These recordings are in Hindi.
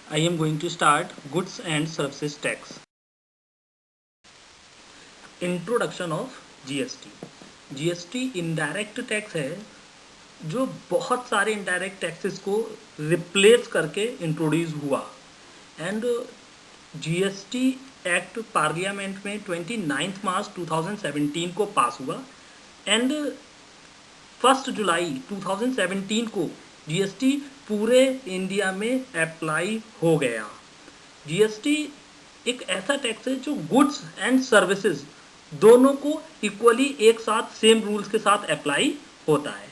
I am going to start goods and services tax. Introduction of GST. GST indirect tax है जो बहुत सारे इनडायरेक्ट टैक्सेस को रिप्लेस करके इंट्रोड्यूस हुआ। एंड जीएसटी एक्ट पार्लियामेंट में 29 मार्च 2017 को पास हुआ एंड 1 जुलाई 2017 को जीएसटी पूरे इंडिया में अप्लाई हो गया। जीएसटी एक ऐसा टैक्स है जो गुड्स एंड सर्विसेज दोनों को इक्वली एक साथ सेम रूल्स के साथ अप्लाई होता है।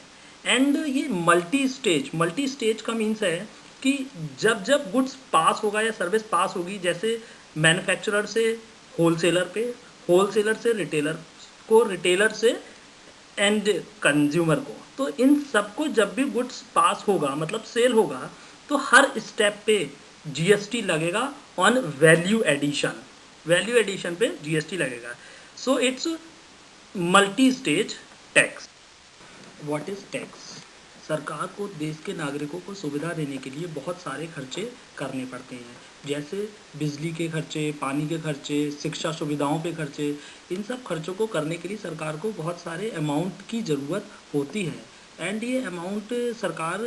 एंड ये मल्टी स्टेज का मीन्स है कि जब जब गुड्स पास होगा या सर्विस पास होगी, जैसे मैन्युफैक्चरर से होलसेलर पे, होलसेलर से रिटेलर को, रिटेलर से एंड कंज्यूमर को, तो इन सबको जब भी गुड्स पास होगा मतलब सेल होगा तो हर स्टेप पे जीएसटी लगेगा ऑन वैल्यू एडिशन पे जीएसटी लगेगा। So it's multi stage tax. What is tax? सरकार को देश के नागरिकों को सुविधा देने के लिए बहुत सारे खर्चे करने पड़ते हैं, जैसे बिजली के खर्चे, पानी के खर्चे, शिक्षा सुविधाओं पे खर्चे। इन सब खर्चों को करने के लिए सरकार को बहुत सारे अमाउंट की ज़रूरत होती है। एंड ये अमाउंट सरकार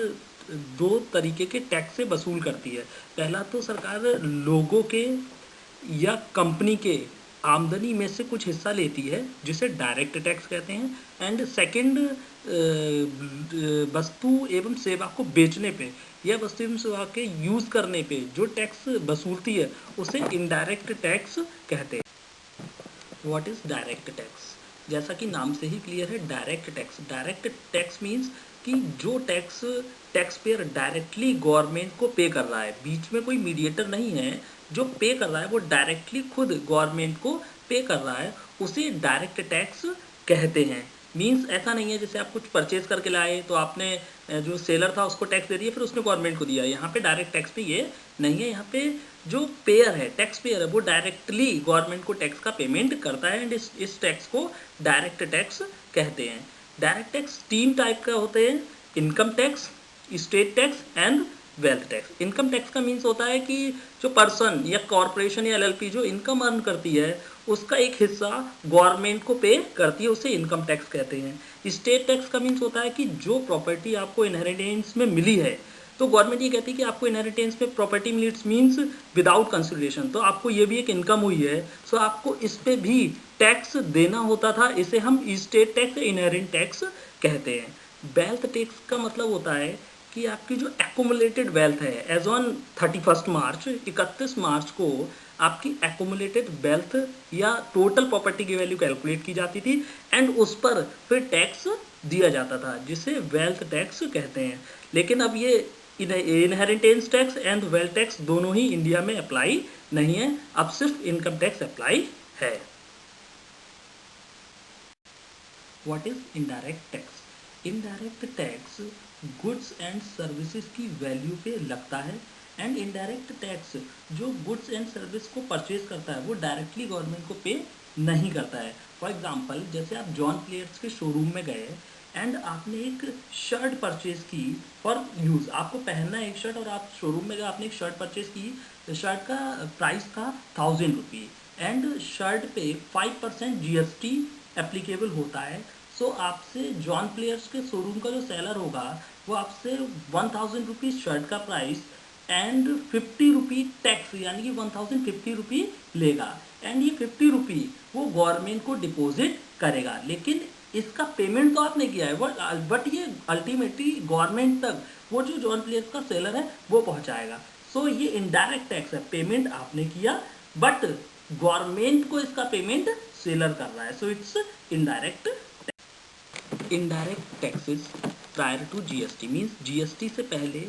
दो तरीके के टैक्स से वसूल करती है। पहला तो सरकार लोगों के या कंपनी के आमदनी में से कुछ हिस्सा लेती है जिसे डायरेक्ट टैक्स कहते हैं। एंड सेकंड, वस्तु एवं सेवा को बेचने पे या वस्तु एवं सेवा के यूज़ करने पे जो टैक्स वसूलती है उसे इनडायरेक्ट टैक्स कहते हैं। What is direct tax? जैसा कि नाम से ही क्लियर है, डायरेक्ट टैक्स मीन्स कि जो टैक्स पेयर डायरेक्टली गवर्नमेंट को पे कर रहा है, बीच में कोई मीडिएटर नहीं है, जो पे कर रहा है वो डायरेक्टली खुद गवर्नमेंट को पे कर रहा है, उसे डायरेक्ट टैक्स कहते हैं। मीन्स ऐसा नहीं है जैसे आप कुछ परचेज करके लाए तो आपने जो सेलर था उसको टैक्स दे दिया फिर उसने गवर्नमेंट को दिया। यहाँ पे डायरेक्ट टैक्स पे ये नहीं है। यहाँ पे जो पेयर है, टैक्स पेयर है, वो डायरेक्टली गवर्नमेंट को टैक्स का पेमेंट करता है एंड इस टैक्स को डायरेक्ट टैक्स कहते हैं। डायरेक्ट टैक्स 3 टाइप का होते हैं: income tax, state tax and wealth tax. Income tax का मीन्स होता है कि जो पर्सन या कॉरपोरेशन या एलएलपी जो इनकम अर्न करती है उसका एक हिस्सा गवर्नमेंट को पे करती है, उसे इनकम टैक्स कहते हैं। स्टेट टैक्स का मीन्स होता है कि जो प्रॉपर्टी आपको इनहेरिटेंस में मिली है, तो गवर्नमेंट ये कहती है कि आपको इनहेरिटेंस में प्रॉपर्टी मिली, इट्स मीन्स विदाउट कंसिडरेशन, तो आपको ये भी एक इनकम हुई है, सो आपको इस पर भी टैक्स देना होता था। इसे हम स्टेट टैक्स, इनहेरेंट टैक्स कहते हैं। वेल्थ टैक्स का मतलब होता है कि आपकी जो एक्यूमुलेटेड वेल्थ है एज ऑन 31 मार्च को आपकी एक्यूमुलेटेड वेल्थ या टोटल प्रॉपर्टी की वैल्यू कैलकुलेट की जाती थी एंड उस पर फिर टैक्स दिया जाता था, जिसे वेल्थ टैक्स कहते हैं। लेकिन अब ये inheritance tax and wealth tax दोनों ही इंडिया में अप्लाई नहीं है, अब सिर्फ इनकम टैक्स अप्लाई है। What is indirect tax? Indirect tax goods and services की वैल्यू पे लगता है एंड इनडायरेक्ट टैक्स जो गुड्स एंड सर्विस को परचेज करता है वो डायरेक्टली गवर्नमेंट को पे नहीं करता है। फॉर एग्जांपल, जैसे आप जॉन प्लेयर्स के शोरूम में गए एंड आपने एक शर्ट परचेज की फॉर यूज़, आपको पहनना है एक शर्ट और आप शोरूम में गए, आपने एक शर्ट परचेज की, शर्ट का प्राइस था 1000 रुपी एंड शर्ट पे 5% जीएसटी एप्लीकेबल होता है। सो आपसे जॉन प्लेयर्स के शोरूम का जो सेलर होगा वो आपसे 1000 रुपीज़ शर्ट का प्राइस एंड 50 रुपी टैक्स, यानी कि 1050 रुपी लेगा एंड ये 50 रुपी वो गवर्नमेंट को डिपॉजिट करेगा। लेकिन इसका पेमेंट तो आपने किया है, बट ये अल्टीमेटली गवर्नमेंट तक वो जो जॉन प्लेयर्स का सेलर है वो पहुंचाएगा। सो ये इनडायरेक्ट टैक्स है, पेमेंट आपने किया बट गवर्नमेंट को इसका पेमेंट सेलर कर रहा है, so it's indirect. Indirect taxes prior to GST means GST से पहले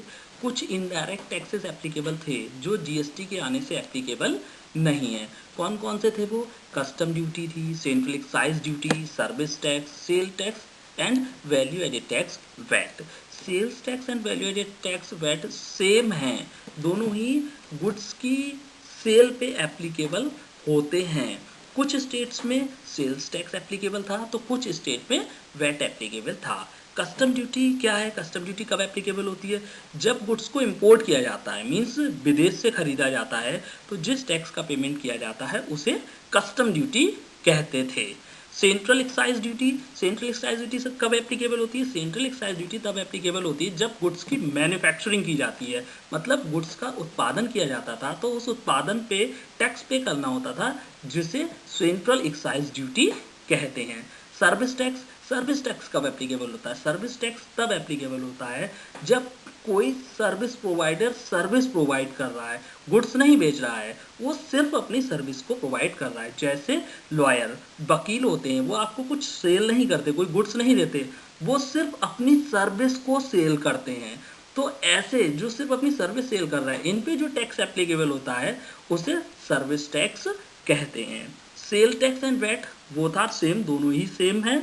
कुछ इनडायरेक्ट टैक्सेस एप्लीकेबल थे जो जीएसटी के आने से एप्लीकेबल नहीं है। कौन कौन से थे वो? कस्टम ड्यूटी थी, central excise duty, service tax, sale tax and value added tax VAT. Sales tax and value added tax VAT same हैं, दोनों ही गुड्स की सेल पे एप्लीकेबल होते हैं। कुछ स्टेट्स में सेल्स टैक्स एप्लीकेबल था तो कुछ स्टेट में वैट एप्लीकेबल था। कस्टम ड्यूटी क्या है? कस्टम ड्यूटी कब एप्लीकेबल होती है? जब गुड्स को इंपोर्ट किया जाता है, मीन्स विदेश से खरीदा जाता है, तो जिस टैक्स का पेमेंट किया जाता है उसे कस्टम ड्यूटी कहते थे। Central excise duty, central excise duty से कब एप्लीकेबल होती है? सेंट्रल एक्साइज ड्यूटी तब एप्लीकेबल होती है जब गुड्स की मैन्युफैक्चरिंग की जाती है, मतलब गुड्स का उत्पादन किया जाता था तो उस उत्पादन पे टैक्स पे करना होता था, जिसे सेंट्रल एक्साइज ड्यूटी कहते हैं। सर्विस टैक्स, सर्विस टैक्स कब एप्लीकेबल होता है? सर्विस टैक्स तब एप्लीकेबल होता है जब कोई सर्विस प्रोवाइडर सर्विस प्रोवाइड कर रहा है, गुड्स नहीं बेच रहा है, वो सिर्फ अपनी सर्विस को प्रोवाइड कर रहा है। जैसे लॉयर, वकील होते हैं, वो आपको कुछ सेल नहीं करते, कोई गुड्स नहीं देते, वो सिर्फ अपनी सर्विस को सेल करते हैं। तो ऐसे जो सिर्फ अपनी सर्विस सेल कर रहा है, इन पे जो टैक्स एप्लीकेबल होता है उसे सर्विस टैक्स कहते हैं। Sale tax and VAT both are same, दोनों ही सेम है।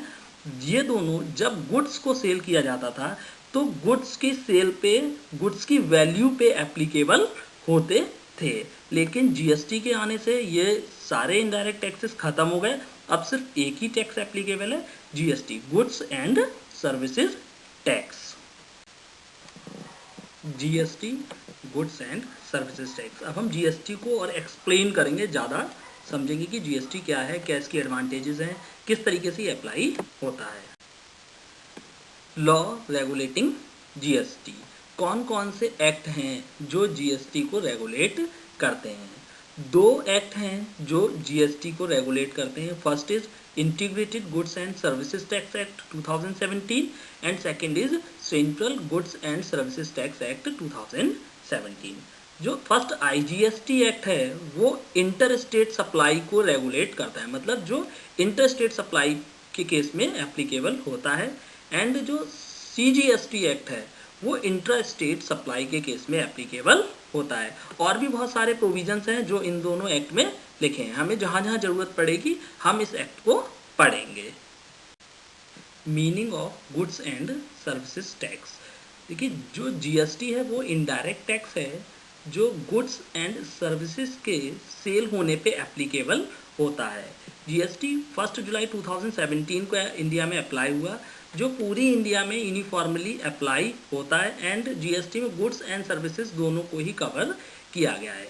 ये दोनों जब गुड्स को सेल किया जाता था तो गुड्स की सेल पे, गुड्स की वैल्यू पे एप्लीकेबल होते थे, लेकिन जीएसटी के आने से ये सारे इनडायरेक्ट टैक्सेस खत्म हो गए। अब सिर्फ एक ही टैक्स एप्लीकेबल है, GST, goods and services tax. GST, goods and services tax. अब हम जीएसटी को और एक्सप्लेन करेंगे, ज़्यादा समझेंगे कि जीएसटी क्या है, क्या इसके एडवांटेजेस हैं, किस तरीके से अप्लाई होता है। लॉ रेगुलेटिंग जीएसटी, कौन कौन से एक्ट हैं जो जीएसटी को रेगुलेट करते हैं? दो एक्ट हैं जो जीएसटी को रेगुलेट करते हैं। First is integrated goods and services tax act 2017 and second is central goods and services tax act 2017। जो फर्स्ट आईजीएसटी एक्ट है वो इंटर स्टेट सप्लाई को रेगुलेट करता है, मतलब जो इंटर स्टेट सप्लाई के केस में एप्लीकेबल होता है। एंड जो सीजीएसटी एक्ट है वो इंट्रा स्टेट सप्लाई के केस में एप्लीकेबल होता है। और भी बहुत सारे प्रोविजंस हैं जो इन दोनों एक्ट में लिखे हैं, हमें जहाँ जहाँ जरूरत पड़ेगी हम इस एक्ट को पढ़ेंगे। Meaning of goods and services tax, देखिए जो जीएसटी है वो इनडायरेक्ट टैक्स है जो गुड्स एंड सर्विसेज के सेल होने पे एप्लीकेबल होता है। जीएसटी 1 जुलाई 2017 को इंडिया में अप्लाई हुआ, जो पूरी इंडिया में यूनिफॉर्मली अप्लाई होता है। एंड जीएसटी में गुड्स एंड सर्विसेज दोनों को ही कवर किया गया है।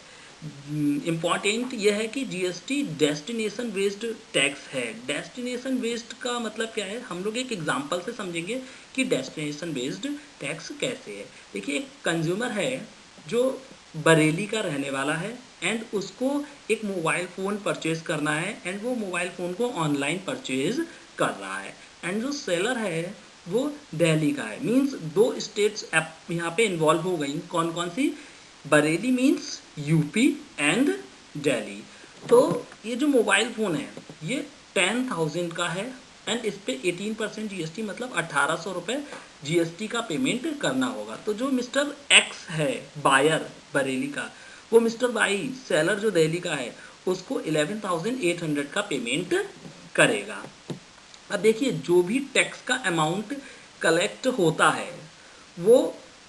इम्पॉर्टेंट यह है कि जीएसटी डेस्टिनेशन बेस्ड टैक्स है। डेस्टिनेशन बेस्ड का मतलब क्या है, हम लोग एक एग्जांपल से समझेंगे कि डेस्टिनेशन बेस्ड टैक्स कैसे है। देखिए एक कंज्यूमर है जो बरेली का रहने वाला है एंड उसको एक मोबाइल फ़ोन परचेज करना है एंड वो मोबाइल फ़ोन को ऑनलाइन परचेज कर रहा है। एंड जो सेलर है वो दिल्ली का है, मींस दो स्टेट्स यहाँ पे इन्वॉल्व हो गई। कौन कौन सी? Bareilly means UP and Delhi. तो ये जो मोबाइल फ़ोन है ये 10,000 का है एंड इस पे 18% जीएसटी, मतलब 1800 रुपये जीएसटी का पेमेंट करना होगा। तो जो मिस्टर एक्स है बायर बरेली का, वो मिस्टर वाई सेलर जो दिल्ली का है उसको 11,800 का पेमेंट करेगा। अब देखिए जो भी टैक्स का अमाउंट कलेक्ट होता है वो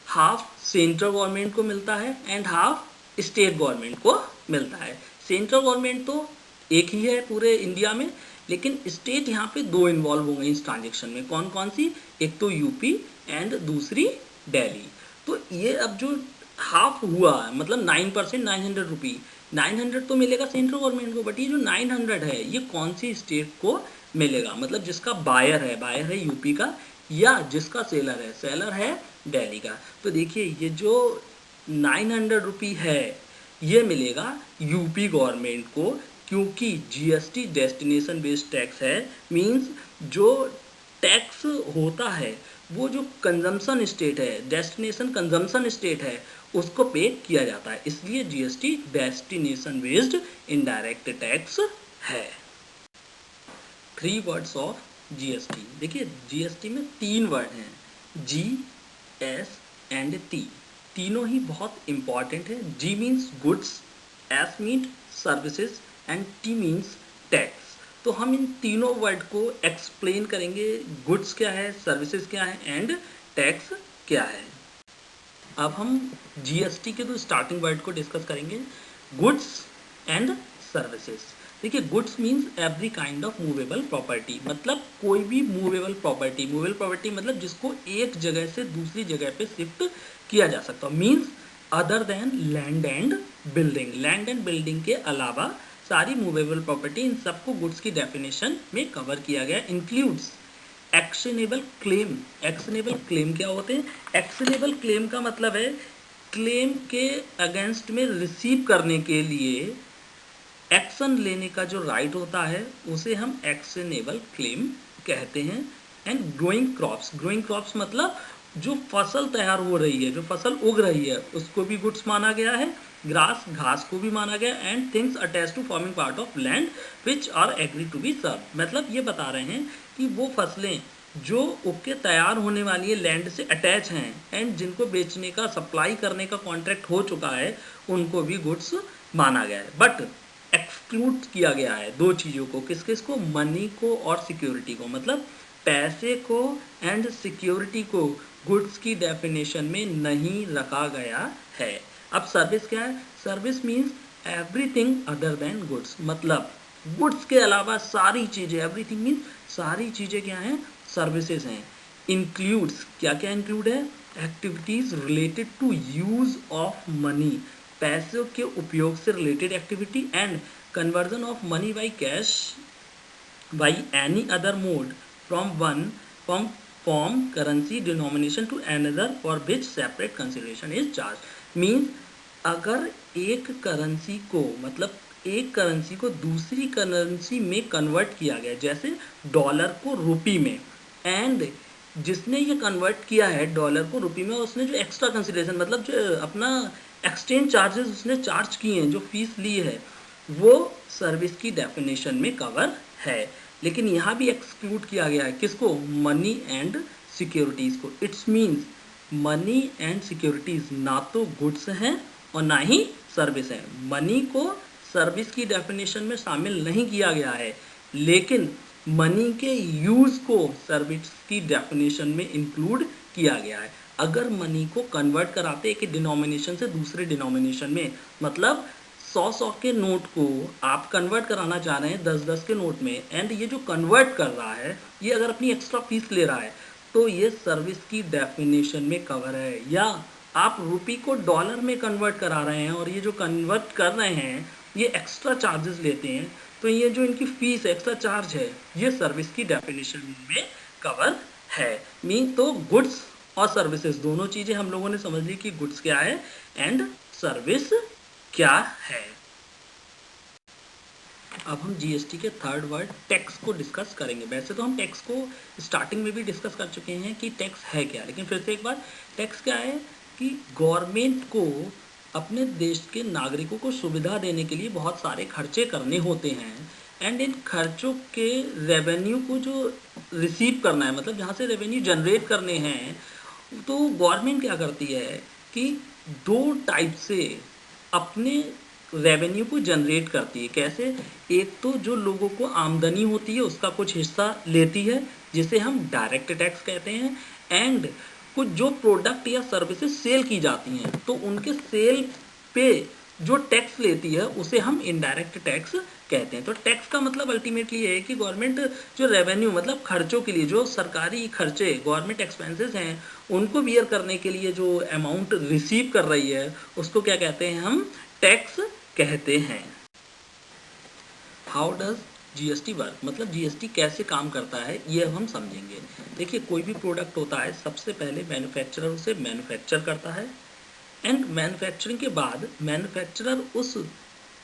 हाफ सेंट्रल गवर्नमेंट को मिलता है एंड हाफ स्टेट गवर्नमेंट को मिलता है। सेंट्रल गवर्नमेंट तो एक ही है पूरे इंडिया में, लेकिन स्टेट यहाँ पे दो इन्वॉल्व हो गई इस ट्रांजेक्शन में। कौन कौन सी? एक तो यूपी एंड दूसरी दिल्ली। तो ये अब जो हाफ हुआ मतलब 9%, 900 रुपी, 900 तो मिलेगा सेंट्रल गवर्नमेंट को, बट ये जो 900 है ये कौन सी स्टेट को मिलेगा? मतलब जिसका बायर है यूपी का, या जिसका सेलर है दिल्ली का। तो देखिए ये जो 900 रुपी है ये मिलेगा यूपी गवर्नमेंट को, क्योंकि जीएसटी डेस्टिनेशन बेस्ड टैक्स है। मींस जो टैक्स होता है वो जो कंजम्पशन स्टेट है, डेस्टिनेशन कंजम्पशन स्टेट है, उसको पे किया जाता है, इसलिए GST destination based indirect tax है। 3 वर्ड्स ऑफ जीएसटी। देखिए जीएसटी में 3 वर्ड हैं, जी, एस एंड टी। तीनों ही बहुत इंपॉर्टेंट है। G means goods, S means services and T means tax. तो हम इन तीनों वर्ड को एक्सप्लेन करेंगे, गुड्स क्या है, सर्विसेज क्या है एंड टैक्स क्या है। अब हम जीएसटी के दो स्टार्टिंग वर्ड को डिस्कस करेंगे, गुड्स एंड सर्विसेज। देखिए goods means every kind of movable property, मतलब कोई भी मूवेबल प्रॉपर्टी मतलब जिसको एक जगह से दूसरी जगह पे शिफ्ट किया जा सकता हो, means other than land and building के अलावा सारी मूवेबल प्रॉपर्टी, इन सबको गुड्स की डेफिनेशन में कवर किया गया। Includes actionable claim. Actionable claim क्या होते हैं? एक्शनेबल क्लेम का मतलब है क्लेम के अगेंस्ट में रिसीव करने के लिए एक्शन लेने का जो राइट होता है उसे हम एक्शनेबल क्लेम कहते हैं। एंड ग्रोइंग क्रॉप्स मतलब जो फसल तैयार हो रही है, जो फसल उग रही है, उसको भी गुड्स माना गया है। घास को भी माना गया। And things attach to forming part of land which are agree to be serve, मतलब ये बता रहे हैं कि वो फसलें जो उग के तैयार होने वाली है, लैंड से अटैच हैं एंड जिनको बेचने का, सप्लाई करने का कॉन्ट्रैक्ट हो चुका है, उनको भी गुड्स माना गया है। बट एक्सक्लूड किया गया है दो चीज़ों को, किस किस को? मनी को और सिक्योरिटी को, मतलब पैसे को एंड सिक्योरिटी को गुड्स की डेफिनेशन में नहीं रखा गया है। अब सर्विस क्या है? Service means everything other than goods, मतलब गुड्स के अलावा सारी चीज़ें, एवरीथिंग मीन्स सारी चीज़ें क्या हैं? सर्विसेज हैं। इंक्लूड्स, क्या क्या इंक्लूड है? Activities related to use of money, पैसों के उपयोग से related activity, and conversion of money by cash by any other mode from currency denomination to another for which separate consideration is charged। Means अगर एक करेंसी को, मतलब एक करेंसी को दूसरी करेंसी में कन्वर्ट किया गया, जैसे डॉलर को रुपी में, एंड जिसने ये कन्वर्ट किया है डॉलर को रुपी में, उसने जो एक्स्ट्रा कंसिडरेशन, मतलब जो अपना एक्सचेंज चार्जेस उसने चार्ज किए हैं, जो फीस ली है, वो सर्विस की डेफिनेशन में कवर है। लेकिन यहाँ भी एक्सक्लूड किया गया है किसको? मनी एंड सिक्योरिटीज़ को। It's means money and securities ना तो गुड्स हैं और ना ही सर्विस हैं। मनी को सर्विस की डेफिनेशन में शामिल नहीं किया गया है, लेकिन मनी के यूज़ को सर्विस की डेफिनेशन में इंक्लूड किया गया है। अगर मनी को कन्वर्ट कराते एक डिनोमिनेशन से दूसरे डिनोमिनेशन में, मतलब 100 के नोट को आप कन्वर्ट कराना चाह रहे हैं 10 के नोट में, एंड ये जो कन्वर्ट कर रहा है ये अगर अपनी एक्स्ट्रा फीस ले रहा है तो ये सर्विस की डेफिनेशन में कवर है। या आप रुपी को डॉलर में कन्वर्ट करा रहे हैं और ये जो कन्वर्ट कर रहे हैं ये एक्स्ट्रा चार्जेस लेते हैं, तो ये जो इनकी फीस एक्स्ट्रा चार्ज है ये सर्विस की डेफिनेशन में कवर है। मीन तो गुड्स और सर्विसेज दोनों चीज़ें हम लोगों ने समझ ली कि गुड्स क्या है एंड सर्विस क्या है। अब हम जीएसटी के थर्ड वर्ड टैक्स को डिस्कस करेंगे। वैसे तो हम टैक्स को स्टार्टिंग में भी डिस्कस कर चुके हैं कि टैक्स है क्या, लेकिन फिर से एक बार, टैक्स क्या है कि गवर्नमेंट को अपने देश के नागरिकों को सुविधा देने के लिए बहुत सारे खर्चे करने होते हैं, एंड इन खर्चों के रेवेन्यू को जो रिसीव करना है, मतलब जहाँ से रेवेन्यू जनरेट करने हैं, तो गवर्नमेंट क्या करती है कि दो टाइप से अपने रेवेन्यू को जनरेट करती है। कैसे? एक तो जो लोगों को आमदनी होती है उसका कुछ हिस्सा लेती है जिसे हम डायरेक्ट टैक्स कहते हैं, एंड कुछ जो प्रोडक्ट या सर्विसेज सेल की जाती हैं तो उनके सेल पे जो टैक्स लेती है उसे हम इनडायरेक्ट टैक्स कहते हैं। तो टैक्स का मतलब अल्टीमेटली ये है कि गवर्नमेंट जो रेवेन्यू, मतलब खर्चों के लिए जो सरकारी खर्चे, गवर्नमेंट एक्सपेंसेस हैं, उनको बियर करने के लिए जो अमाउंट रिसीव कर रही है उसको क्या कहते हैं? हम टैक्स कहते हैं। हाउ डज जीएसटी वर्क, मतलब जीएसटी कैसे काम करता है ये हम समझेंगे। देखिए कोई भी प्रोडक्ट होता है, सबसे पहले मैन्युफैक्चरर उसे मैन्युफैक्चर करता है, एंड मैन्युफैक्चरिंग के बाद मैन्युफैक्चरर उस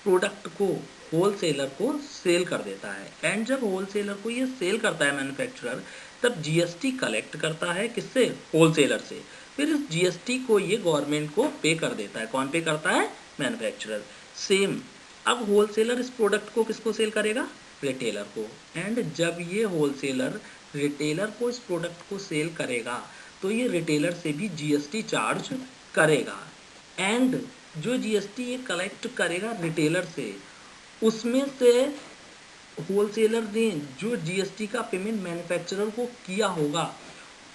प्रोडक्ट को होलसेलर को सेल कर देता है, एंड जब होलसेलर को ये सेल करता है मैन्युफैक्चरर, तब जीएसटी कलेक्ट करता है किससे? होलसेलर से। फिर इस जीएसटी को ये गवर्नमेंट को पे कर देता है। कौन पे करता है? मैन्युफैक्चरर। सेम, अब होलसेलर इस प्रोडक्ट को किसको सेल करेगा? रिटेलर को। एंड जब ये होलसेलर रिटेलर को इस प्रोडक्ट को सेल करेगा तो ये रिटेलर से भी जीएसटी चार्ज करेगा, एंड जो जीएसटी ये कलेक्ट करेगा रिटेलर से, उसमें से होलसेलर ने जो जीएसटी का पेमेंट मैन्युफैक्चरर को किया होगा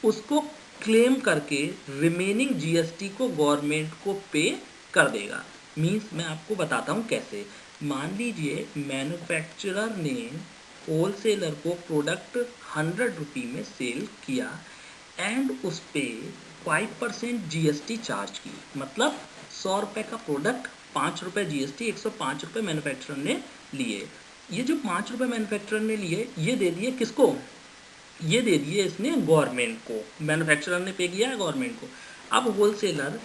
उसको क्लेम करके रिमेनिंग जीएसटी को गवर्नमेंट को पे कर देगा। मीन्स मैं आपको बताता हूँ कैसे। मान लीजिए मैन्युफैक्चरर ने होलसेलर को प्रोडक्ट 100 रुपये में सेल किया एंड उस पर 5% जीएसटी चार्ज की, मतलब 100 रुपये का प्रोडक्ट 5 रुपये जीएसटी, 105 रुपये मैन्युफैक्चरर ने लिए। ये जो 5 रुपये मैन्युफैक्चरर ने लिए ये दे दिए किसको, ये दे दिए इसने गवर्नमेंट को, मैन्युफैक्चरर ने पे किया है गवर्नमेंट को। अब होलसेलर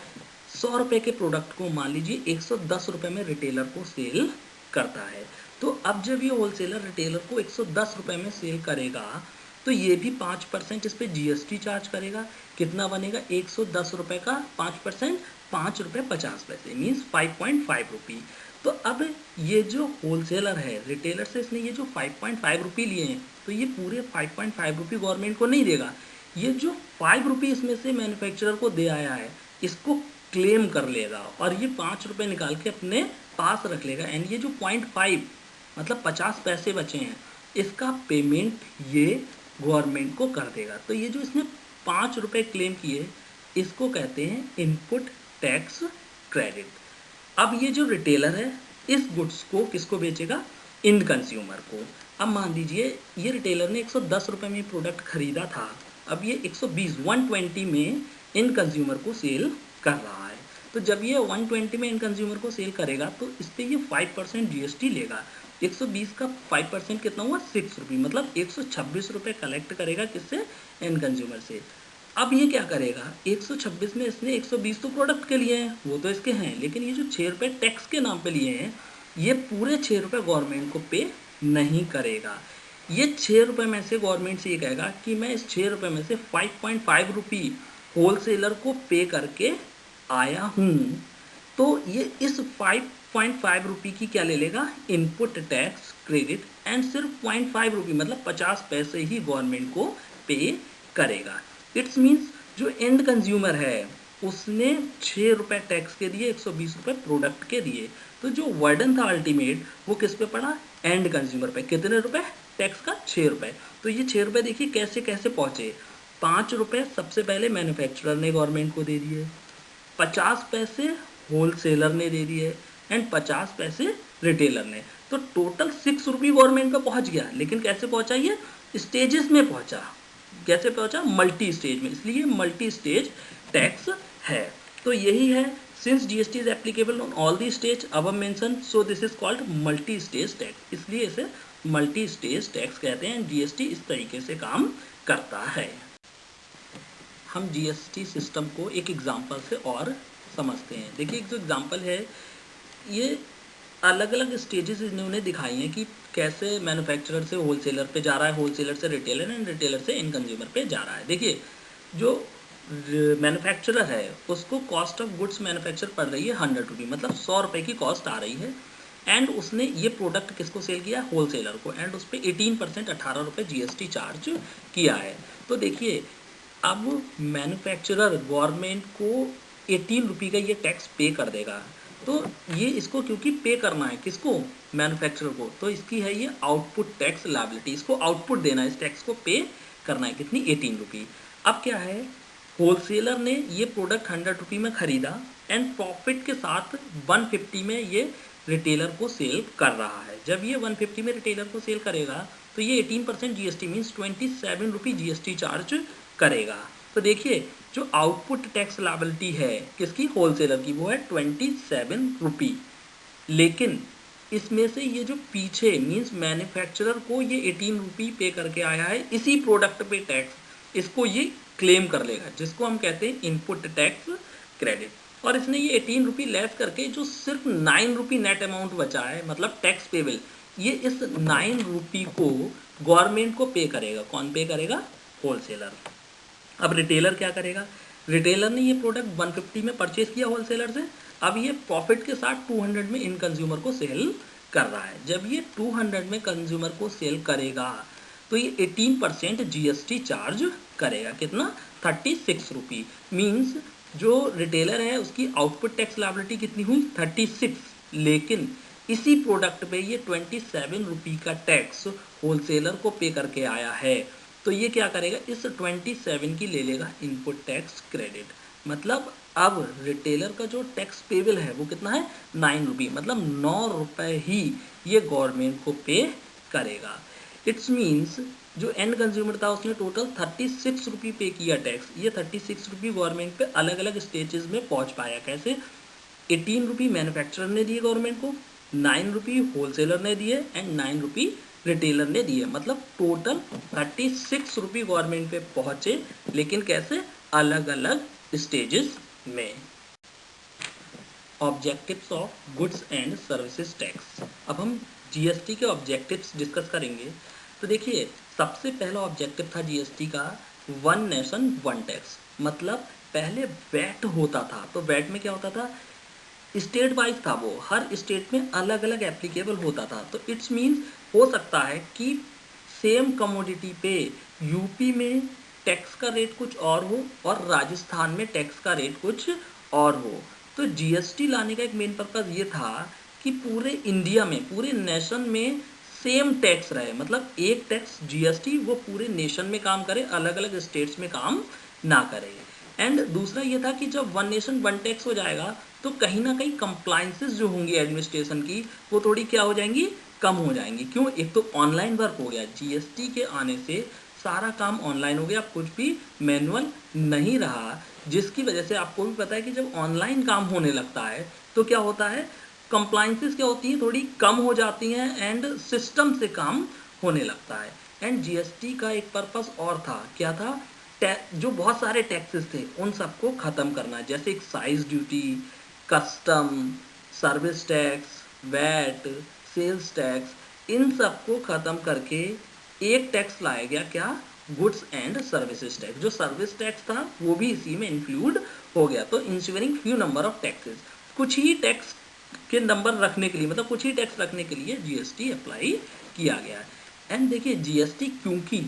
100 रुपये के प्रोडक्ट को मान लीजिए 110 रुपये में रिटेलर को सेल करता है। तो अब जब ये होलसेलर रिटेलर को 110 रुपये में सेल करेगा तो ये भी 5% इस पर जीएसटी चार्ज करेगा। कितना बनेगा, 110 रुपये का 5%, 5 रुपये 50 पैसे, मीन्स 5.5 रुपये। तो अब ये जो होलसेलर है रिटेलर से इसने ये जो 5.5 रुपये लिए हैं तो ये पूरे 5.5 रुपये गवर्नमेंट को नहीं देगा। ये जो 5 रुपये इसमें से मैन्युफैक्चरर को दे आया है इसको क्लेम कर लेगा और ये 5 रुपये निकाल के अपने पास रख लेगा। एंड ये जो 0.5 मतलब 50 पैसे बचे हैं इसका पेमेंट ये गवर्नमेंट को कर देगा। तो ये जो इसने 5 रुपये क्लेम किए इसको कहते हैं इनपुट टैक्स क्रेडिट। अब ये जो रिटेलर है इस गुड्स को किसको बेचेगा, इंड कंज्यूमर को। अब मान लीजिए ये रिटेलर ने 110 रुपये में प्रोडक्ट खरीदा था, अब ये 120 में इंड कंज्यूमर को सेल कर रहा है। तो जब ये 120 में इंड कंज्यूमर को सेल करेगा तो इस पर ये 5% जीएसटी लेगा। 120 का 5% कितना हुआ, 6 रुपये, मतलब 126 रुपये कलेक्ट करेगा किससे, एंड कंज्यूमर से। अब ये क्या करेगा, 126 में इसने 120 तो प्रोडक्ट के लिए हैं वो तो इसके हैं, लेकिन ये जो 6 रुपये टैक्स के नाम पे लिए हैं ये पूरे 6 रुपये गवर्नमेंट को पे नहीं करेगा। ये 6 रुपये में से गवर्नमेंट से ये कहेगा कि मैं इस 6 रुपये में से 5.5 रुपये होलसेलर को पे करके आया हूँ। तो ये इस 5.5 रुपये की क्या ले लेगा, इनपुट टैक्स क्रेडिट, एंड सिर्फ 0.5 रुपये मतलब 50 पैसे ही गवर्नमेंट को पे करेगा। इट्स मीन्स जो एंड कंज्यूमर है उसने 6 रुपये टैक्स के दिए, 120 रुपये प्रोडक्ट के दिए। तो जो वर्डन था अल्टीमेट वो किस पे पड़ा, एंड कंज्यूमर पे। कितने रुपए टैक्स का, 6 रुपये। तो ये 6 रुपये देखिए कैसे कैसे पहुँचे। 5 रुपये सबसे पहले मैन्युफैक्चरर ने गवर्नमेंट को दे दिए, 50 पैसे होलसेलर ने दे दिए एंड 50 पैसे रिटेलर ने। तो टोटल 6 रुपये गवर्नमेंट पे पहुंच गया। लेकिन कैसे पहुंचा, ये स्टेजेस में पहुंचा। कैसे पहुंचा, मल्टी स्टेज में, इसलिए मल्टी स्टेज टैक्स है। तो यही है, since GST is applicable on all the stage above mention, so this is called multi stage tax, इसलिए इसे मल्टी स्टेज टैक्स कहते हैं। जीएसटी इस तरीके से काम करता है। हम जीएसटी सिस्टम को एक एग्जांपल से और समझते हैं। देखिए एक जो एग्जांपल है ये अलग अलग स्टेजेस इन्होंने दिखाई हैं कि कैसे मैन्युफैक्चरर से होलसेलर पे जा रहा है, होलसेलर से रिटेलर एंड रिटेलर से एंड कंज्यूमर पे जा रहा है। देखिए जो मैन्युफैक्चरर है उसको कॉस्ट ऑफ गुड्स मैन्युफैक्चर पड़ रही है 100 रुपये, मतलब 100 रुपये की कॉस्ट आ रही है। एंड उसने ये प्रोडक्ट किसको सेल किया, होलसेलर को, एंड उस पर 18% 18 रुपये जीएसटी चार्ज किया है। तो देखिए अब मैन्युफैक्चरर गवर्नमेंट को 18 रुपये का ये टैक्स पे कर देगा। तो ये इसको क्योंकि पे करना है किसको, मैन्युफैक्चरर को, तो इसकी है ये आउटपुट टैक्स लायबिलिटी, इसको आउटपुट देना है, इस टैक्स को पे करना है। कितनी, 18 रुपये। अब क्या है, होलसेलर ने ये प्रोडक्ट 100 रुपये में ख़रीदा एंड प्रॉफिट के साथ 150 में ये रिटेलर को सेल कर रहा है। जब ये 150 में रिटेलर को सेल करेगा तो ये 18% जीएसटी मीन्स 27 रुपये जीएसटी चार्ज करेगा। तो देखिए जो आउटपुट टैक्स लायबिलिटी है किसकी, होलसेलर की, वो है 27 रुपये। लेकिन इसमें से ये जो पीछे मीन्स मैन्युफैक्चरर को ये 18 रुपये पे करके आया है इसी प्रोडक्ट पे टैक्स, इसको ये क्लेम कर लेगा, जिसको हम कहते हैं इनपुट टैक्स क्रेडिट। और इसने ये 18 रुपये लेस करके जो सिर्फ 9 रुपये नेट अमाउंट बचा है मतलब टैक्स पेबल, ये इस 9 रुपये को गवर्नमेंट को पे करेगा। कौन पे करेगा, होलसेलर। अब रिटेलर क्या करेगा, रिटेलर ने ये प्रोडक्ट 150 में परचेज किया होलसेलर से, अब ये प्रॉफिट के साथ 200 में इन कंज्यूमर को सेल कर रहा है। जब ये 200 में कंज्यूमर को सेल करेगा तो ये 18% जीएसटी चार्ज करेगा। कितना, 36 रुपये। मीन्स जो रिटेलर है उसकी आउटपुट टैक्स लायबिलिटी कितनी हुई, 36। लेकिन इसी प्रोडक्ट पे ये 27 रुपये का टैक्स होलसेलर को पे करके आया है। तो ये क्या करेगा, इस 27 की ले लेगा इनपुट टैक्स क्रेडिट। मतलब अब रिटेलर का जो टैक्स पेबल है वो कितना है 9 रुपये, मतलब 9 रुपये ही ये गवर्नमेंट को पे करेगा। इट्स मीन्स जो एंड कंज्यूमर था उसने टोटल 36 रुपये पे किया टैक्स। ये 36 रुपये गवर्नमेंट पे अलग अलग स्टेजेस में पहुंच पाया। कैसे? 18 रुपये मैन्युफैक्चरर ने दिए गवर्नमेंट को, 9 रुपये होलसेलर ने दिए एंड 9 रुपये रिटेलर ने दिए, मतलब टोटल 36 रुपये गवर्नमेंट पे पहुंचे, लेकिन कैसे? अलग अलग स्टेजेस में। Objectives of goods and services tax. अब हम जीएसटी के ऑब्जेक्टिव्स डिस्कस करेंगे। तो देखिए, सबसे पहला ऑब्जेक्टिव था जीएसटी का वन नेशन वन टैक्स। मतलब पहले वैट होता था, तो वैट में क्या होता था? स्टेट वाइज था, वो हर स्टेट में अलग अलग एप्लीकेबल होता था। तो इट्स मीन्स हो सकता है कि सेम कमोडिटी पे यूपी में टैक्स का रेट कुछ और हो और राजस्थान में टैक्स का रेट कुछ और हो। तो जीएसटी लाने का एक मेन पर्पज़ ये था कि पूरे इंडिया में, पूरे नेशन में सेम टैक्स रहे। मतलब एक टैक्स जीएसटी वो पूरे नेशन में काम करे, अलग अलग स्टेट्स में काम ना करे। एंड दूसरा ये था कि जब वन नेशन वन टैक्स हो जाएगा तो कहीं ना कहीं कंप्लाइंसेस जो होंगी एडमिनिस्ट्रेशन की वो थोड़ी क्या हो जाएंगी? कम हो जाएंगी। क्यों? एक तो ऑनलाइन वर्क हो गया, जीएसटी के आने से सारा काम ऑनलाइन हो गया, कुछ भी मैनुअल नहीं रहा, जिसकी वजह से आपको भी पता है कि जब ऑनलाइन काम होने लगता है तो क्या होता है? कंप्लाइंसेस क्या होती हैं? थोड़ी कम हो जाती हैं एंड सिस्टम से काम होने लगता है। एंड जीएसटी का एक पर्पस और था, क्या था? जो बहुत सारे टैक्सेस थे उन सबको ख़त्म करना, जैसे excise duty, custom, service tax, VAT, sales tax, इन सबको ख़त्म करके एक टैक्स लाया गया, क्या? Goods and services tax. जो सर्विस टैक्स था वो भी इसी में इंक्लूड हो गया। तो ensuring few number of taxes, कुछ ही टैक्स के नंबर रखने के लिए, मतलब कुछ ही टैक्स रखने के लिए जीएसटी अप्लाई किया गया है। एंड देखिए, जीएसटी क्योंकि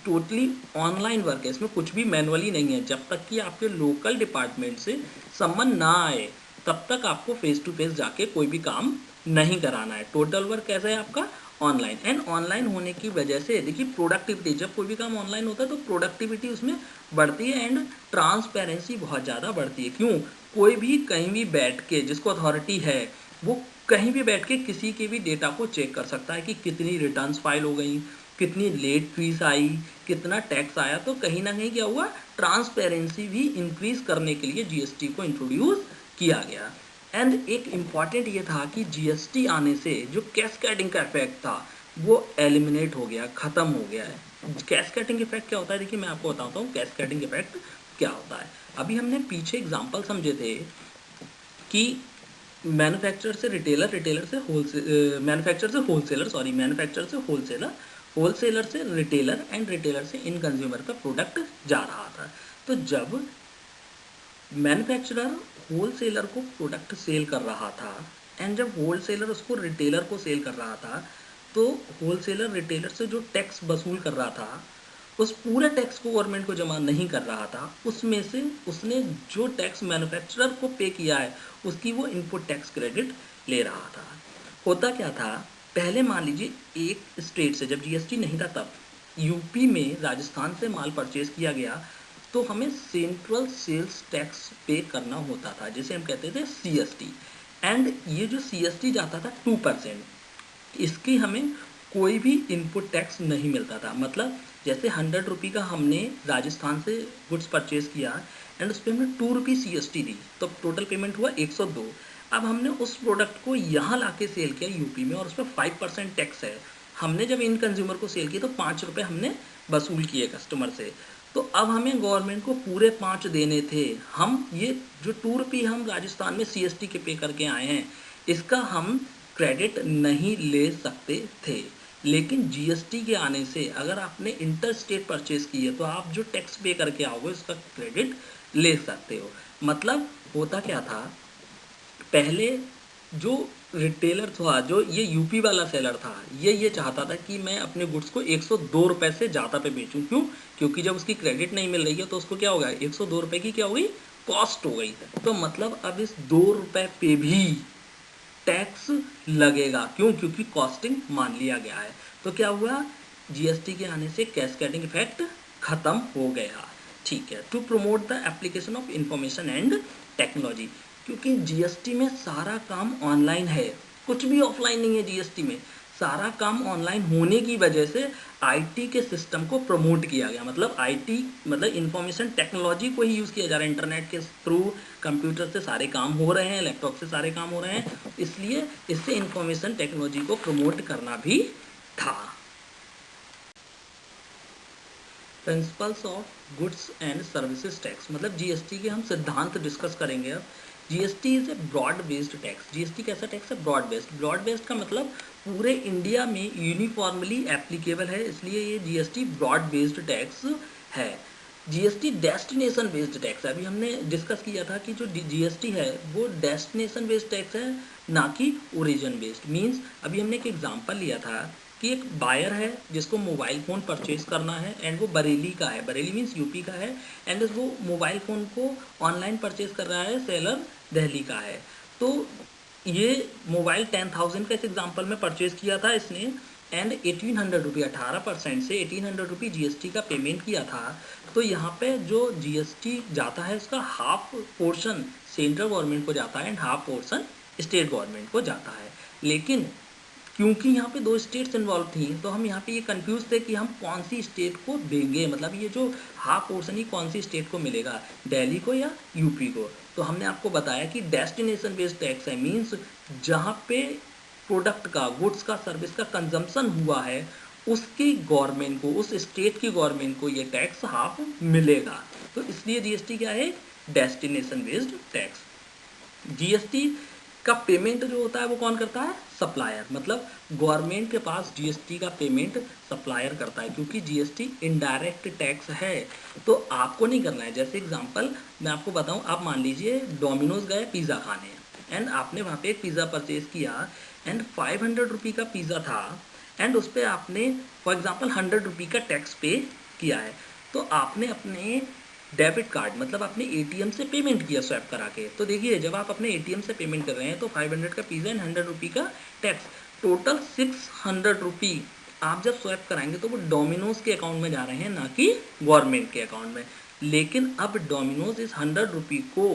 टोटली ऑनलाइन वर्क है, इसमें कुछ भी मैनुअली नहीं है। जब तक कि आपके लोकल डिपार्टमेंट से समन ना आए तब तक आपको फेस टू फेस जाके कोई भी काम नहीं कराना है। टोटल वर्क कैसा है आपका? ऑनलाइन। एंड ऑनलाइन होने की वजह से देखिए प्रोडक्टिविटी, जब कोई भी काम ऑनलाइन होता है तो प्रोडक्टिविटी उसमें बढ़ती है एंड ट्रांसपेरेंसी बहुत ज़्यादा बढ़ती है। क्यों? कोई भी कहीं भी बैठ के, जिसको अथॉरिटी है वो कहीं भी बैठ के किसी के भी डेटा को चेक कर सकता है कि कितनी रिटर्न्स फाइल हो गई, कितनी लेट फीस आई, कितना टैक्स आया। तो कहीं ना कहीं क्या हुआ? ट्रांसपेरेंसी भी इंक्रीज करने के लिए जीएसटी को इंट्रोड्यूस किया गया। एंड एक इम्पॉर्टेंट ये था कि जीएसटी आने से जो कैस्केडिंग का इफेक्ट था वो एलिमिनेट हो गया, ख़त्म हो गया है। कैस्केडिंग इफेक्ट क्या होता है? देखिए मैं आपको बताता हूँ कैस्केडिंग इफेक्ट क्या होता है। अभी हमने पीछे एग्जाम्पल समझे थे कि मैन्युफैक्चरर से रिटेलर, रिटेलर से होलसेल, मैन्युफैक्चरर से होलसेलर, सॉरी, मैन्युफैक्चरर से होलसेलर, होलसेलर से रिटेलर एंड रिटेलर से इन कंज्यूमर का प्रोडक्ट जा रहा था। तो जब मैन्युफैक्चरर होलसेलर को प्रोडक्ट सेल कर रहा था एंड जब होलसेलर उसको रिटेलर को सेल कर रहा था, तो होलसेलर रिटेलर से जो टैक्स वसूल कर रहा था उस पूरे टैक्स को गवर्नमेंट को जमा नहीं कर रहा था। उसमें से उसने जो टैक्स मैन्युफैक्चरर को पे किया है उसकी वो इनपुट टैक्स क्रेडिट ले रहा था। होता क्या था? पहले मान लीजिए एक स्टेट से जब जीएसटी नहीं था तब यूपी में राजस्थान से माल परचेज किया गया तो हमें सेंट्रल सेल्स टैक्स पे करना होता था, जिसे हम कहते थे सीएसटी। एंड ये जो सीएसटी जाता था 2%, इसकी हमें कोई भी इनपुट टैक्स नहीं मिलता था। मतलब जैसे 100 रुपये का हमने राजस्थान से गुड्स परचेज किया एंड उस पर हमने 2 रुपये सीएसटी दी, तो टोटल पेमेंट हुआ 102। अब हमने उस प्रोडक्ट को यहाँ ला के सेल किया यूपी में और उस पर 5% टैक्स है। हमने जब इन कंज्यूमर को सेल किया तो 5 रुपये हमने वसूल किए कस्टमर से। तो अब हमें गवर्नमेंट को पूरे 5 देने थे। हम ये जो 2 रुपये हम राजस्थान में सीएसटी के पे करके आए हैं इसका हम क्रेडिट नहीं ले सकते थे। लेकिन जीएसटी के आने से अगर आपने इंटर स्टेट परचेज की है तो आप जो टैक्स पे करके आओगे उसका क्रेडिट ले सकते हो। मतलब होता क्या था? पहले जो रिटेलर था, जो ये यूपी वाला सेलर था, ये चाहता था कि मैं अपने गुड्स को 102 रुपये से ज़्यादा पे बेचूं। क्यों? क्योंकि जब उसकी क्रेडिट नहीं मिल रही है तो उसको क्या होगा? 102 रुपये की क्या हुई? कॉस्ट हो गई। तो मतलब अब इस 2 रुपये पे भी टैक्स लगेगा। क्यों? क्योंकि कॉस्टिंग मान लिया गया है। तो क्या हुआ? जीएसटी के आने से कैस्केडिंग इफेक्ट खत्म हो गया। ठीक है। To promote the application of information and technology, क्योंकि जीएसटी में सारा काम ऑनलाइन है, कुछ भी ऑफलाइन नहीं है जीएसटी में। सारा काम ऑनलाइन होने की वजह से आईटी के सिस्टम को प्रमोट किया गया, मतलब आईटी मतलब इंफॉर्मेशन टेक्नोलॉजी को ही यूज़ किया जा रहा है। इंटरनेट के थ्रू कंप्यूटर से सारे काम हो रहे हैं, लैपटॉप से सारे काम हो रहे हैं, इसलिए इससे इंफॉर्मेशन टेक्नोलॉजी को प्रमोट करना भी था। Principles of goods and services tax, मतलब जीएसटी के हम सिद्धांत डिस्कस करेंगे अब। GST is a broad based tax. GST कैसा टैक्स है? Broad based. ब्रॉड बेस्ड का मतलब पूरे इंडिया में यूनिफॉर्मली एप्लीकेबल है, इसलिए ये जीएसटी ब्रॉड बेस्ड टैक्स है। जीएसटी डेस्टिनेशन बेस्ड टैक्स है। अभी हमने डिस्कस किया था कि जो जीएसटी है वो डेस्टिनेशन बेस्ड टैक्स है, ना कि ओरिजिन बेस्ड। मीन्स अभी हमने एक एग्जांपल लिया था कि एक बायर है जिसको मोबाइल फ़ोन परचेज करना है एंड वो बरेली का है, बरेली मीन्स यूपी का है, एंड वो मोबाइल फ़ोन को ऑनलाइन परचेज कर रहा है, सेलर दिल्ली का है। तो ये मोबाइल 10,000 का इस एग्जांपल में परचेज किया था इसने, एंड 1800 रुपये 18% से 1800 रुपये जीएसटी का पेमेंट किया था। तो यहाँ पे जो जीएसटी जाता है उसका हाफ पोर्शन सेंट्रल गवर्नमेंट को जाता है and half portion state government को जाता है। लेकिन क्योंकि यहाँ पे दो स्टेट्स इन्वॉल्व थी तो हम यहाँ पे ये कंफ्यूज थे कि हम कौन सी स्टेट को देंगे, मतलब ये जो हाफ पोर्शन ही कौन सी स्टेट को मिलेगा, दिल्ली को या यूपी को। तो हमने आपको बताया कि डेस्टिनेशन बेस्ड टैक्स है, मीन्स जहाँ पे प्रोडक्ट का, गुड्स का, सर्विस का कंजम्पशन हुआ है उसकी गवर्नमेंट को, उस स्टेट की गवर्नमेंट को ये टैक्स हाफ मिलेगा। तो इसलिए जीएसटी क्या है? Destination based tax. जीएसटी का पेमेंट जो होता है वो कौन करता है? सप्लायर, मतलब गवर्नमेंट के पास जीएसटी का पेमेंट सप्लायर करता है, क्योंकि जीएसटी इनडायरेक्ट टैक्स है तो आपको नहीं करना है। जैसे एग्जांपल मैं आपको बताऊं, आप मान लीजिए डोमिनोज गए पिज़्ज़ा खाने एंड आपने वहाँ पे एक पिज़्ज़ा परचेज किया एंड 500 रुपये का पिज़्ज़ा था एंड उस पर आपने फॉर एग्जांपल 100 रुपये का टैक्स पे किया है। तो आपने अपने डेबिट कार्ड मतलब अपने एटीएम से पेमेंट किया स्वैप करा के। तो देखिए जब आप अपने एटीएम से पेमेंट कर रहे हैं तो 500 का पिज़्ज़ा एंड 100 रुपये का टैक्स, टोटल 600 रुपये आप जब स्वैप कराएंगे तो वो डोमिनोज के अकाउंट में जा रहे हैं, ना कि गवर्नमेंट के अकाउंट में। लेकिन अब डोमिनोज इस 100 रुपये को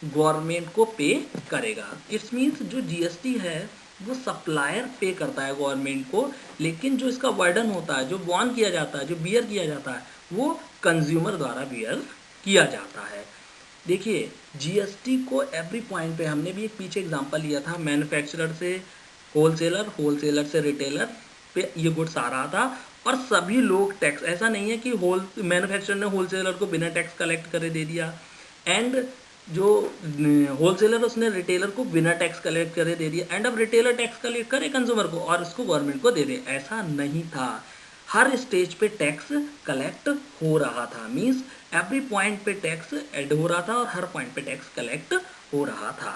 गवर्नमेंट को पे करेगा। इट्स मीन्स जो जीएसटी है वो सप्लायर पे करता है गवर्नमेंट को, लेकिन जो इसका वर्डन होता है, जो बॉर्न किया जाता है, जो बियर किया जाता है, वो कंज्यूमर द्वारा बियर किया जाता है। देखिए जीएसटी को एवरी पॉइंट पे, हमने भी एक पीछे एग्जांपल लिया था, मैन्युफैक्चरर से होलसेलर, होलसेलर से रिटेलर पे ये गुड्स आ रहा था और सभी लोग टैक्स, ऐसा नहीं है कि मैन्युफैक्चरर ने होलसेलर को बिना टैक्स कलेक्ट करे दे दिया एंड जो होलसेलर उसने रिटेलर को बिना टैक्स कलेक्ट करे दे दिया एंड अब रिटेलर टैक्स कलेक्ट करे कंज्यूमर को और उसको गवर्नमेंट को दे दे, ऐसा नहीं था। हर स्टेज पे टैक्स कलेक्ट हो रहा था, मीन्स एवरी पॉइंट पे टैक्स ऐड हो रहा था और हर पॉइंट पे टैक्स कलेक्ट हो रहा था।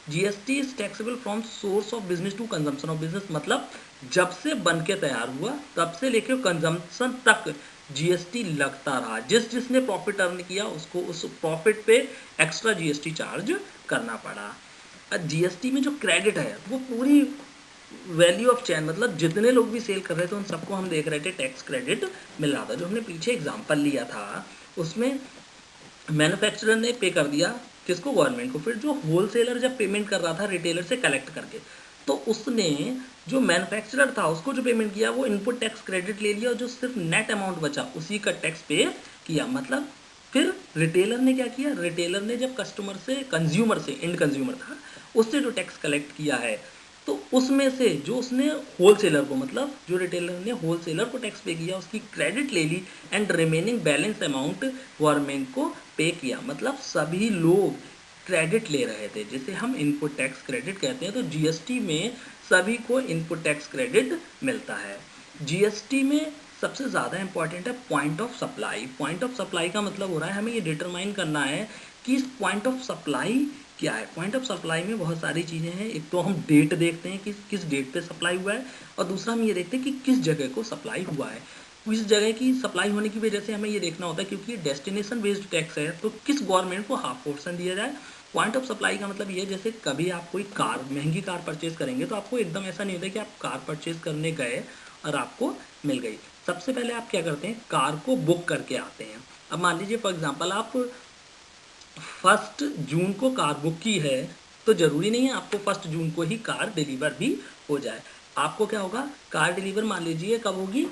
GST is taxable from source of business to consumption of business, मतलब जब से बन के तैयार हुआ तब से लेकर कंजम्पशन तक जीएसटी लगता रहा। जिसने प्रॉफिट अर्न किया उसको उस प्रॉफिट पे एक्स्ट्रा जीएसटी चार्ज करना पड़ा। जीएसटी में जो क्रेडिट है वो पूरी वैल्यू ऑफ चेन, मतलब जितने लोग भी सेल कर रहे थे उन सबको हम देख रहे थे टैक्स क्रेडिट मिल रहा था। जो हमने पीछे एग्जांपल लिया था उसमें मैन्युफैक्चरर ने पे कर दिया किसको? गवर्नमेंट को। फिर जो होलसेलर जब पेमेंट कर रहा था रिटेलर से कलेक्ट करके, तो उसने जो मैन्युफैक्चरर था उसको जो पेमेंट किया वो इनपुट टैक्स क्रेडिट ले लिया और जो सिर्फ नेट अमाउंट बचा उसी का टैक्स पे किया। मतलब फिर रिटेलर ने क्या किया? रिटेलर ने जब कस्टमर से, कंज्यूमर से, एंड कंज्यूमर था, उससे जो टैक्स कलेक्ट किया है तो उसमें से जो उसने होलसेलर को, मतलब जो रिटेलर ने होलसेलर को टैक्स पे किया उसकी क्रेडिट ले ली and remaining balance amount government को पे किया। मतलब सभी लोग क्रेडिट ले रहे थे, जिसे हम इनपुट टैक्स क्रेडिट कहते हैं। तो जीएसटी में सभी को इनपुट टैक्स क्रेडिट मिलता है। जीएसटी में सबसे ज़्यादा इंपॉर्टेंट है point of supply. Point of supply का मतलब हो रहा है हमें ये डिटरमाइन करना है कि इस पॉइंट ऑफ सप्लाई क्या है। पॉइंट ऑफ सप्लाई में बहुत सारी चीज़ें हैं। एक तो हम डेट देखते हैं कि किस डेट पे सप्लाई हुआ है, और दूसरा हम ये देखते हैं कि किस जगह को सप्लाई हुआ है। इस जगह की सप्लाई होने की वजह से हमें ये देखना होता है, क्योंकि ये डेस्टिनेशन बेस्ड टैक्स है, तो किस गवर्नमेंट को हाफ पोर्शन दिया जाए। पॉइंट ऑफ सप्लाई का मतलब ये है, जैसे कभी आप कोई कार, महंगी कार परचेज करेंगे तो आपको एकदम ऐसा नहीं होता कि आप कार परचेज करने गए और आपको मिल गई। सबसे पहले आप क्या करते हैं? कार को बुक करके आते हैं। अब मान लीजिए फॉर एग्जांपल आप फर्स्ट जून को कार बुक की है तो ज़रूरी नहीं है आपको फर्स्ट जून को ही कार डिलीवर भी हो जाए। आपको क्या होगा, कार डिलीवर मान लीजिए कब होगी,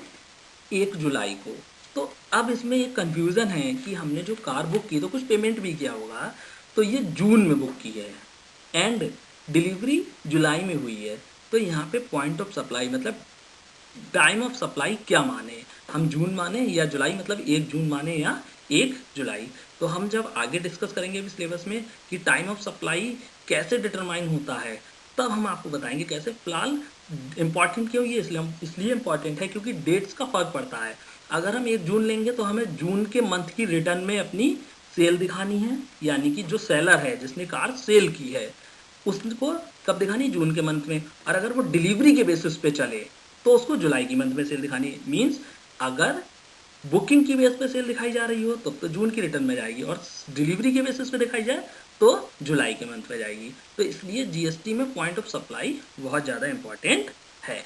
1 जुलाई को। तो अब इसमें एक कन्फ्यूज़न है कि हमने जो कार बुक की तो कुछ पेमेंट भी किया होगा, तो ये जून में बुक की है एंड डिलीवरी जुलाई में हुई है। तो यहाँ पे पॉइंट ऑफ सप्लाई मतलब टाइम ऑफ सप्लाई क्या माने, हम जून माने या जुलाई, मतलब 1 जून माने या 1 जुलाई। तो हम जब आगे डिस्कस करेंगे अभी सिलेबस में कि टाइम ऑफ सप्लाई कैसे डिटरमाइन होता है, तब हम आपको बताएंगे कैसे। फिलहाल इम्पॉर्टेंट क्यों ये इसलिए इम्पॉर्टेंट है क्योंकि डेट्स का फर्क पड़ता है। अगर हम 1 जून लेंगे तो हमें जून के मंथ की रिटर्न में अपनी सेल दिखानी है, यानी कि जो सेलर है जिसने कार सेल की है उसको कब दिखानी, जून के मंथ में। और अगर वो डिलीवरी के बेसिस पे चले तो उसको जुलाई की मंथ में सेल दिखानी है। मीन्स अगर बुकिंग की बेस पे सेल दिखाई जा रही हो तो जून की रिटर्न में जाएगी, और डिलीवरी के बेसिस पे दिखाई जाए तो जुलाई के मंथ में जाएगी। तो इसलिए जीएसटी में पॉइंट ऑफ सप्लाई बहुत ज़्यादा इंपॉर्टेंट है।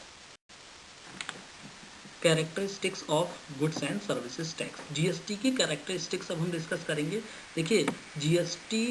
Characteristics of goods and services tax, GST की कैरेक्टरिस्टिक्स अब हम डिस्कस करेंगे। देखिए जीएसटी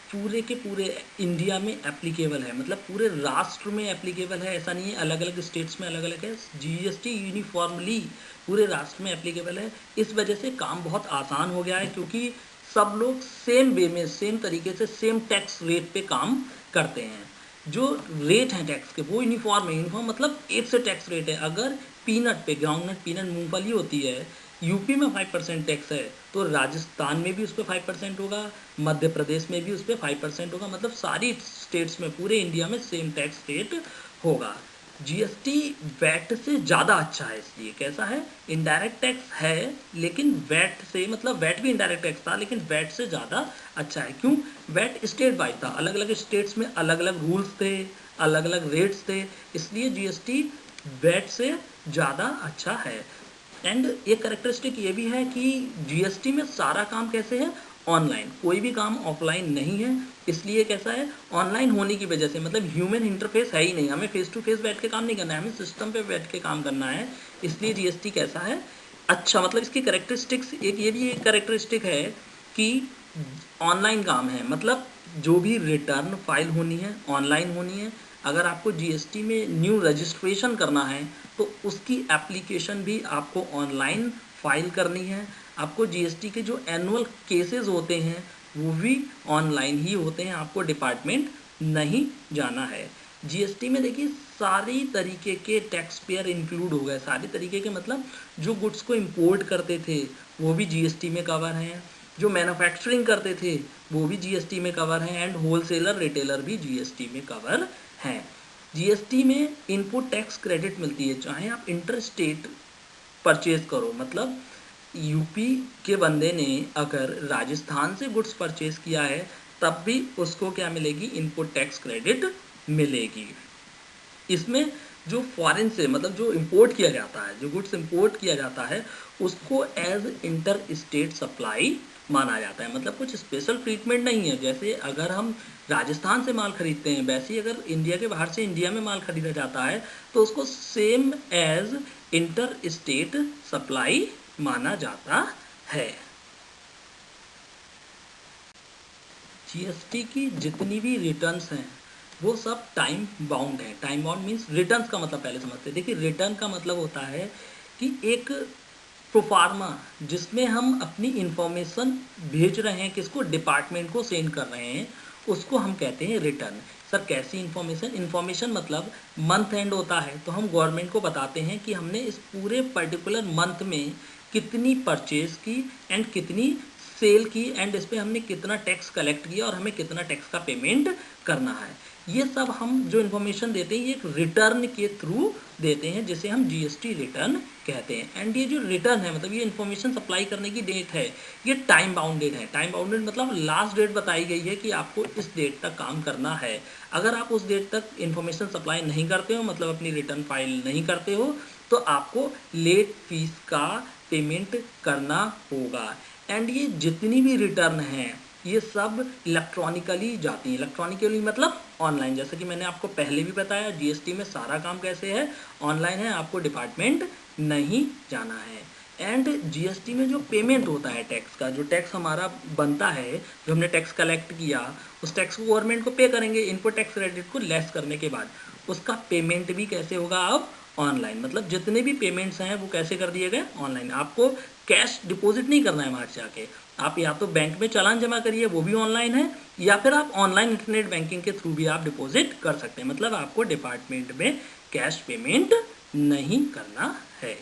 पूरे के पूरे इंडिया में एप्लीकेबल है, मतलब पूरे राष्ट्र में एप्लीकेबल है, ऐसा नहीं है अलग अलग स्टेट्स में अलग अलग है। जीएसटी यूनिफॉर्मली पूरे राष्ट्र में एप्लीकेबल है। इस वजह से काम बहुत आसान हो गया है क्योंकि सब लोग सेम वे में सेम तरीके से सेम टैक्स रेट पे काम करते हैं। जो रेट हैं टैक्स के वो यूनिफॉर्म है। यूनिफॉर्म मतलब एक से टैक्स रेट है। अगर पीनट पे, ग्राउंडनट पीनट मूंगफली होती है, यूपी में 5% टैक्स है तो राजस्थान में भी उस पर 5% होगा, मध्य प्रदेश में भी उस पर 5% होगा, मतलब सारी स्टेट्स में पूरे इंडिया में सेम टैक्स रेट होगा। जीएसटी वैट से ज़्यादा अच्छा है। इसलिए कैसा है, इनडायरेक्ट टैक्स है लेकिन वैट से, मतलब वैट भी इनडायरेक्ट टैक्स था लेकिन वैट से ज़्यादा अच्छा है। क्यों, वैट स्टेट वाइज था, अलग अलग स्टेट्स में अलग अलग रूल्स थे, अलग अलग रेट्स थे, इसलिए जीएसटी वैट से ज़्यादा अच्छा है। एंड एक करेक्टरिस्टिक ये भी है कि जीएसटी में सारा काम कैसे है, ऑनलाइन, कोई भी काम ऑफलाइन नहीं है। इसलिए कैसा है, ऑनलाइन होने की वजह से, मतलब ह्यूमन इंटरफेस है ही नहीं, हमें फेस टू फेस बैठ के काम नहीं करना है, हमें सिस्टम पे बैठ के काम करना है। इसलिए जीएसटी कैसा है, अच्छा, मतलब इसकी करेक्टरिस्टिक्स एक ये भी एक करेक्टरिस्टिक है कि ऑनलाइन काम है, मतलब जो भी रिटर्न फाइल होनी है ऑनलाइन होनी है। अगर आपको जीएसटी में न्यू रजिस्ट्रेशन करना है तो उसकी एप्लीकेशन भी आपको ऑनलाइन फाइल करनी है। आपको जीएसटी के जो एनुअल केसेस होते हैं वो भी ऑनलाइन ही होते हैं, आपको डिपार्टमेंट नहीं जाना है। जीएसटी में देखिए सारी तरीके के टैक्स पेयर इंक्लूड हो गए, सारे तरीके के, मतलब जो गुड्स को इंपोर्ट करते थे वो भी जीएसटी में कवर हैं, जो मैन्युफैक्चरिंग करते थे वो भी जीएसटी में कवर हैं, एंड होलसेलर रिटेलर भी जीएसटी में कवर हैं। जीएसटी में इनपुट टैक्स क्रेडिट मिलती है, चाहे आप इंटर स्टेट परचेज करो, मतलब यूपी के बंदे ने अगर राजस्थान से गुड्स परचेज किया है तब भी उसको क्या मिलेगी, इनपुट टैक्स क्रेडिट मिलेगी। इसमें जो फॉरेन से, मतलब जो इंपोर्ट किया जाता है, जो गुड्स इंपोर्ट किया जाता है उसको एज इंटर स्टेट सप्लाई माना जाता है, मतलब कुछ स्पेशल ट्रीटमेंट नहीं है। जैसे अगर हम राजस्थान से माल खरीदते हैं वैसे ही अगर इंडिया के बाहर से इंडिया में माल खरीदा जाता है तो उसको same as inter state supply माना जाता है। जीएसटी की जितनी भी रिटर्न्स हैं वो सब टाइम बाउंड है। टाइम बाउंड मीन्स रिटर्न्स का मतलब पहले समझते हैं। देखिए रिटर्न का मतलब होता है कि एक प्रोफार्मा जिसमें हम अपनी इंफॉर्मेशन भेज रहे हैं, किसको, डिपार्टमेंट को सेंड कर रहे हैं, उसको हम कहते हैं रिटर्न। सर कैसी इंफॉर्मेशन, इंफॉर्मेशन मतलब मंथ एंड होता है तो हम गवर्नमेंट को बताते हैं कि हमने इस पूरे पर्टिकुलर मंथ में कितनी परचेज की एंड कितनी सेल की, एंड इस पर हमने कितना टैक्स कलेक्ट किया और हमें कितना टैक्स का पेमेंट करना है। ये सब हम जो इन्फॉर्मेशन देते हैं ये एक रिटर्न के थ्रू देते हैं जिसे हम जीएसटी रिटर्न कहते हैं। एंड ये जो रिटर्न है, मतलब ये इन्फॉर्मेशन सप्लाई करने की डेट है, ये टाइम बाउंडेड है। टाइम बाउंडेड मतलब लास्ट डेट बताई गई है कि आपको इस डेट तक काम करना है। अगर आप उस डेट तक इन्फॉर्मेशन सप्लाई नहीं करते हो, मतलब अपनी रिटर्न फाइल नहीं करते हो, तो आपको लेट फीस का पेमेंट करना होगा। एंड ये जितनी भी रिटर्न हैं ये सब इलेक्ट्रॉनिकली जाती हैं। इलेक्ट्रॉनिकली मतलब ऑनलाइन, जैसे कि मैंने आपको पहले भी बताया जीएसटी में सारा काम कैसे है, ऑनलाइन है, आपको डिपार्टमेंट नहीं जाना है। एंड जीएसटी में जो पेमेंट होता है टैक्स का, जो टैक्स हमारा बनता है, जो हमने टैक्स कलेक्ट किया, उस टैक्स को गवर्नमेंट को पे करेंगे इनपुट टैक्स क्रेडिट को लेस करने के बाद। उसका पेमेंट भी कैसे होगा अब? ऑनलाइन। मतलब जितने भी पेमेंट्स हैं वो कैसे कर दिए गए? ऑनलाइन। आपको कैश डिपॉजिट नहीं करना है वहाँ से जाके, आप या तो बैंक में चालान जमा करिए, वो भी ऑनलाइन है, या फिर आप ऑनलाइन इंटरनेट बैंकिंग के थ्रू भी आप डिपॉजिट कर सकते हैं। मतलब आपको डिपार्टमेंट में कैश पेमेंट नहीं करना है।